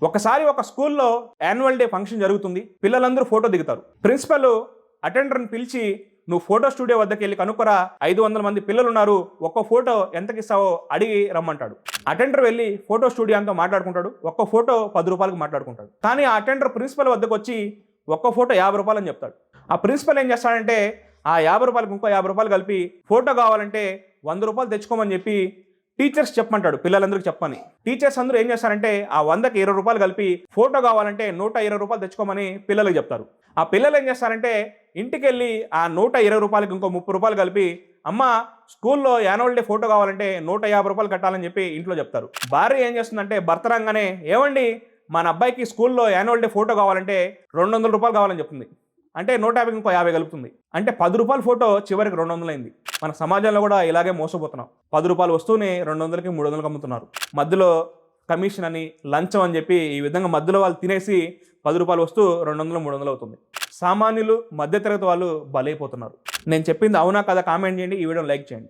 ఒకసారి ఒక స్కూల్లో యాన్యువల్ డే ఫంక్షన్ జరుగుతుంది. పిల్లలందరూ ఫోటో దిగుతారు. ప్రిన్సిపల్ అటెండర్ని పిలిచి, నువ్వు ఫోటో స్టూడియో వద్దకు వెళ్ళి కనుక్కరా, 500 మంది పిల్లలు ఉన్నారు, ఒక్క ఫోటో ఎంతకి ఇస్తావో అడిగి రమ్మంటాడు. అటెండర్ వెళ్ళి ఫోటో స్టూడియో అంతా మాట్లాడుకుంటాడు. ఒక్క ఫోటో 10 రూపాయలకు మాట్లాడుకుంటాడు. కానీ ఆ అటెండర్ ప్రిన్సిపల్ వద్దకు వచ్చి ఒక్క ఫోటో 50 రూపాయలు అని చెప్తాడు. ఆ ప్రిన్సిపల్ ఏం చేస్తాడంటే ఆ 50 రూపాయలకు ఇంకో 50 రూపాయలు కలిపి ఫోటో కావాలంటే 100 రూపాయలు తెచ్చుకోమని చెప్పి టీచర్స్ చెప్పమంటాడు, పిల్లలందరికీ చెప్పని. టీచర్స్ అందరూ ఏం చేస్తారంటే ఆ 100కి 20 రూపాయలు కలిపి ఫోటో కావాలంటే 120 రూపాయలు తెచ్చుకోమని పిల్లలకు చెప్తారు. ఆ పిల్లలు ఏం చేస్తారంటే ఇంటికి వెళ్ళి ఆ 120 రూపాయలకి ఇంకో 30 రూపాయలు కలిపి, అమ్మ స్కూల్లో యాన్యువల్ డే ఫోటో కావాలంటే 150 రూపాయలు కట్టాలని చెప్పి ఇంట్లో చెప్తారు. భార్య ఏం చేస్తుందంటే భర్త రాగానే, ఏమండి మన అబ్బాయికి స్కూల్లో యాన్యువల్ డే ఫోటో కావాలంటే 200 రూపాయలు కావాలని చెప్తుంది. అంటే 150కి ఇంకో 50 కలుపుతుంది. అంటే 10 రూపాయల ఫోటో చివరికి 200 అయింది. మన సమాజంలో కూడా ఇలాగే మోసపోతున్నాం. 10 రూపాయల వస్తువుని 200కి 300కి అమ్ముతున్నారు. మధ్యలో కమిషన్ అని, లంచం అని చెప్పి ఈ విధంగా మధ్యలో వాళ్ళు తినేసి 10 రూపాయల వస్తువు 200, 300 అవుతుంది. సామాన్యులు, మధ్యతరగతి వాళ్ళు బలైపోతున్నారు. నేను చెప్పింది అవునా కదా కామెంట్ చేయండి, ఈ వీడియోని లైక్ చేయండి.